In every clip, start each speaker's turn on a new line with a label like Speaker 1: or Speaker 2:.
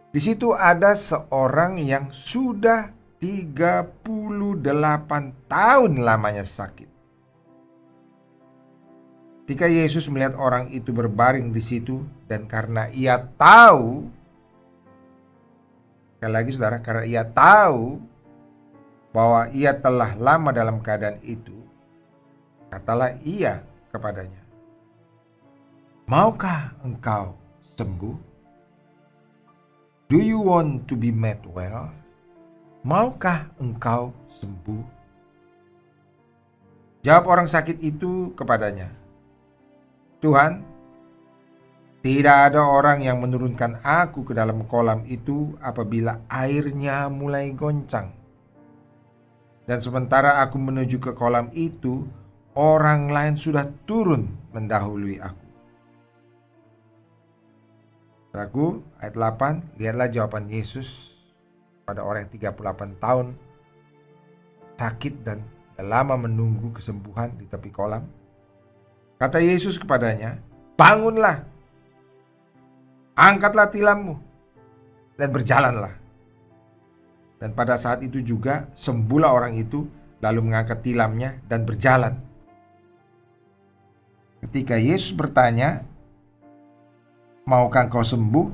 Speaker 1: Di situ ada seorang yang sudah 38 tahun lamanya sakit. Ketika Yesus melihat orang itu berbaring di situ, dan karena ia tahu, sekali lagi saudara, karena ia tahu bahwa ia telah lama dalam keadaan itu, katalah ia kepadanya, "Maukah engkau sembuh? Do you want to be made well?" Maukah engkau sembuh? Jawab orang sakit itu kepadanya, "Tuhan, tidak ada orang yang menurunkan aku ke dalam kolam itu apabila airnya mulai goncang. Dan sementara aku menuju ke kolam itu, orang lain sudah turun mendahului aku." Saudaraku, ayat 8, lihatlah jawaban Yesus pada orang yang 38 tahun sakit dan lama menunggu kesembuhan di tepi kolam. Kata Yesus kepadanya, "Bangunlah, angkatlah tilammu, dan berjalanlah." Dan pada saat itu juga sembuhlah orang itu, lalu mengangkat tilamnya dan berjalan. Ketika Yesus bertanya, "Maukah engkau sembuh?"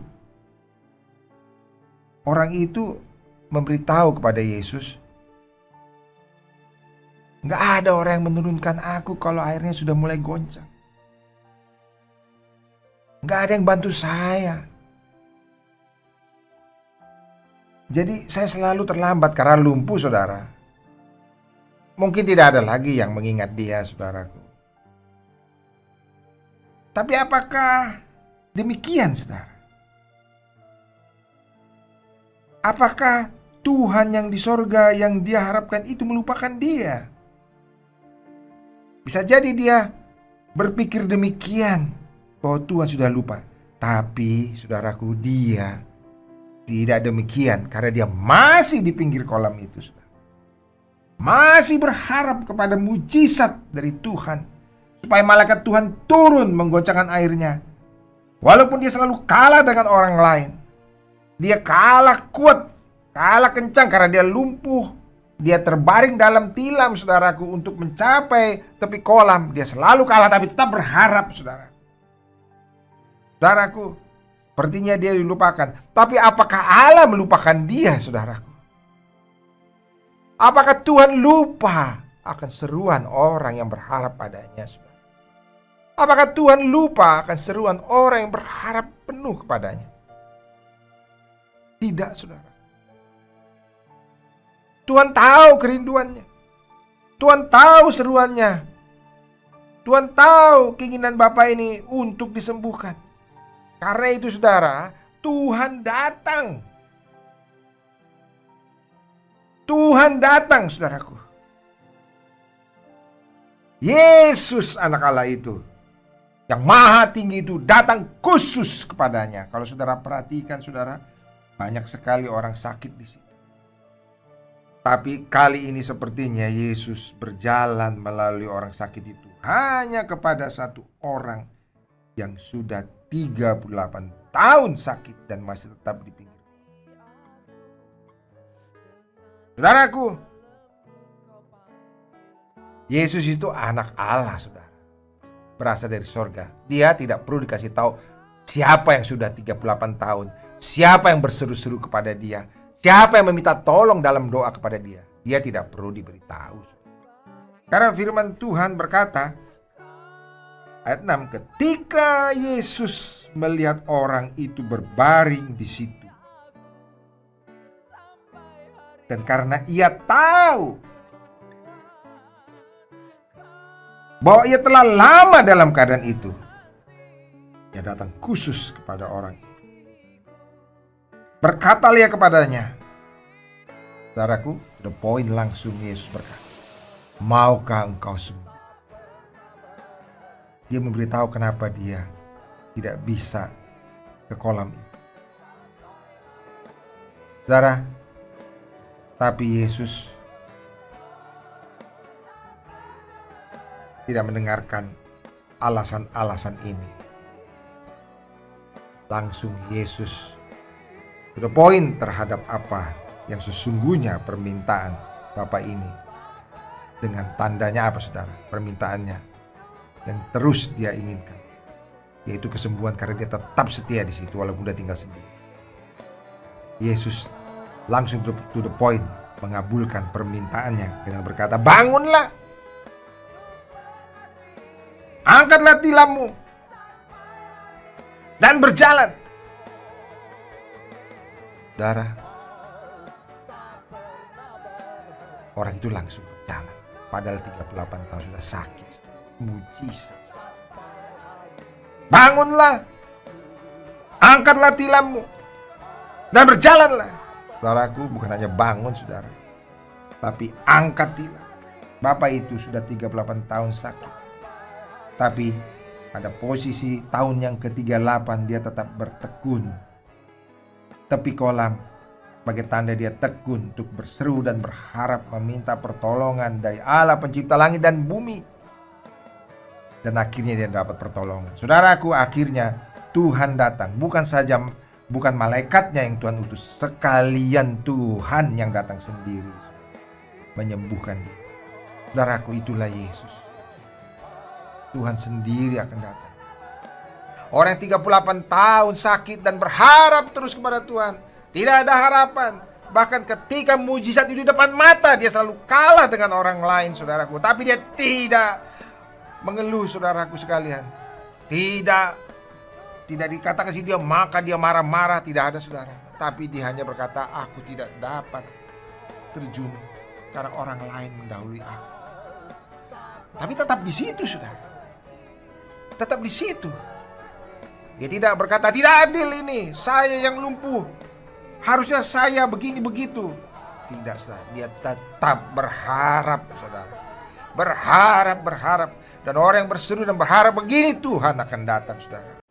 Speaker 1: Orang itu memberitahu kepada Yesus, "Nggak ada orang yang menurunkan aku kalau airnya sudah mulai goncang. Nggak ada yang bantu saya. Jadi saya selalu terlambat karena lumpuh, saudara." Mungkin tidak ada lagi yang mengingat dia, saudaraku. Tapi apakah demikian, saudara? Apakah Tuhan yang di sorga yang dia harapkan itu melupakan dia? Bisa jadi dia berpikir demikian, bahwa Tuhan sudah lupa. Tapi saudaraku, dia tidak demikian, karena dia masih di pinggir kolam itu, saudara. Masih berharap kepada mujizat dari Tuhan, supaya malaikat Tuhan turun menggoncangkan airnya. Walaupun dia selalu kalah dengan orang lain, dia kalah kuat, kalah kencang karena dia lumpuh. Dia terbaring dalam tilam, saudaraku, untuk mencapai tepi kolam. Dia selalu kalah tapi tetap berharap, saudara. Saudaraku, sepertinya dia dilupakan. Tapi apakah Allah melupakan dia, saudaraku? Apakah Tuhan lupa akan seruan orang yang berharap padanya, saudara? Apakah Tuhan lupa akan seruan orang yang berharap penuh kepadanya? Tidak, saudara. Tuhan tahu kerinduannya. Tuhan tahu seruannya. Tuhan tahu keinginan Bapak ini untuk disembuhkan. Karena itu, saudara, Tuhan datang. Tuhan datang, saudaraku. Yesus anak Allah itu, yang maha tinggi itu, datang khusus kepadanya. Kalau saudara perhatikan, saudara, banyak sekali orang sakit di sini. Tapi kali ini sepertinya Yesus berjalan melalui orang sakit itu hanya kepada satu orang yang sudah 38 tahun sakit dan masih tetap di pinggir. Saudaraku, Yesus itu anak Allah, saudara. Berasal dari sorga. Dia tidak perlu dikasih tahu siapa yang sudah 38 tahun. Siapa yang berseru-seru kepada dia. Siapa yang meminta tolong dalam doa kepada dia. Dia tidak perlu diberitahu. Karena firman Tuhan berkata, ayat 6, ketika Yesus melihat orang itu berbaring di situ, dan karena ia tahu bahwa ia telah lama dalam keadaan itu, ia datang khusus kepada orang itu. Berkatalah ia kepadanya, saudaraku, the point langsung Yesus berkata, "Maukah engkau sembuh?" Dia memberitahu kenapa dia tidak bisa ke kolam itu. Saudara, tapi Yesus tidak mendengarkan alasan-alasan ini. Langsung Yesus to the point terhadap apa yang sesungguhnya permintaan Bapak ini. Dengan tandanya apa saudara? Permintaannya yang terus dia inginkan, yaitu kesembuhan, karena dia tetap setia di situ walaupun dia tinggal sendiri. Yesus langsung to the point mengabulkan permintaannya dengan berkata, bangunlah, angkatlah tilammu dan berjalan. Saudara, orang itu langsung berjalan. Padahal 38 tahun sudah sakit. Mujizat. Bangunlah, angkatlah tilammu dan berjalanlah. Saudaraku, bukan hanya bangun saudara, tapi angkat tilam. Bapak itu sudah 38 tahun sakit, tapi pada posisi tahun yang ke-38 dia tetap bertekun tepi kolam, sebagai tanda dia tekun untuk berseru dan berharap meminta pertolongan dari Allah pencipta langit dan bumi. Dan akhirnya dia dapat pertolongan. Saudaraku, akhirnya Tuhan datang. Bukan malaikatnya yang Tuhan utus, sekalian Tuhan yang datang sendiri menyembuhkan dia. Saudaraku, itulah Yesus. Tuhan sendiri akan datang. Orang yang 38 tahun sakit dan berharap terus kepada Tuhan, tidak ada harapan. Bahkan ketika mujizat itu di depan mata, dia selalu kalah dengan orang lain, saudaraku. Tapi dia tidak mengeluh, saudaraku sekalian. Tidak dikatakan sih dia maka dia marah-marah, tidak ada saudara. Tapi dia hanya berkata, aku tidak dapat terjun karena orang lain mendahului aku. Tapi tetap di situ, saudara. Tetap di situ. Dia tidak berkata, tidak adil ini, saya yang lumpuh, harusnya saya begini begitu. Tidak, saudara. Dia tetap berharap, saudara. Berharap. Dan orang yang berseru dan berharap begini, Tuhan akan datang, saudara.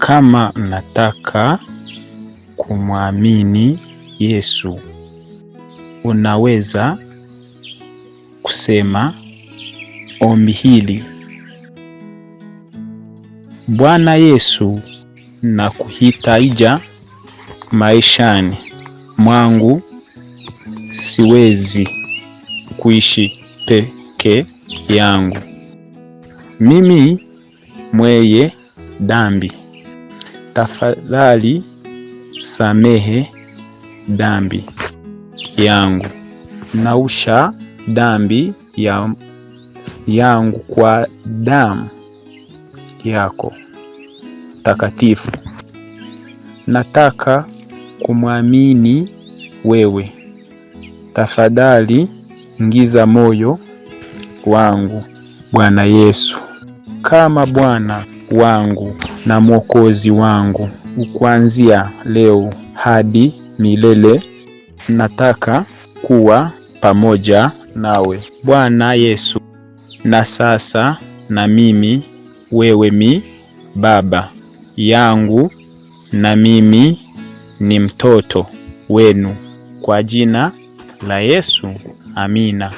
Speaker 2: Kama mnataka kumwamini Yesu, unaweza kusema ombi hili: Bwana Yesu, nakuhitaji maishani mwangu. Siwezi kuishi peke yangu. Mimi mwenye dhambi. Tafadhali samehe dhambi yangu. Naosha dhambi yangu kwa damu yako takatifu. Nataka kumwamini wewe. Tafadhali ingiza moyo wangu, Bwana Yesu, kama Bwana wangu na Mwokozi wangu, kuanzia leo hadi milele. Nataka kuwa pamoja nawe, Bwana Yesu. Na sasa na mimi, wewe mi baba yangu na mimi ni mtoto wenu, kwa jina la Yesu. Amina.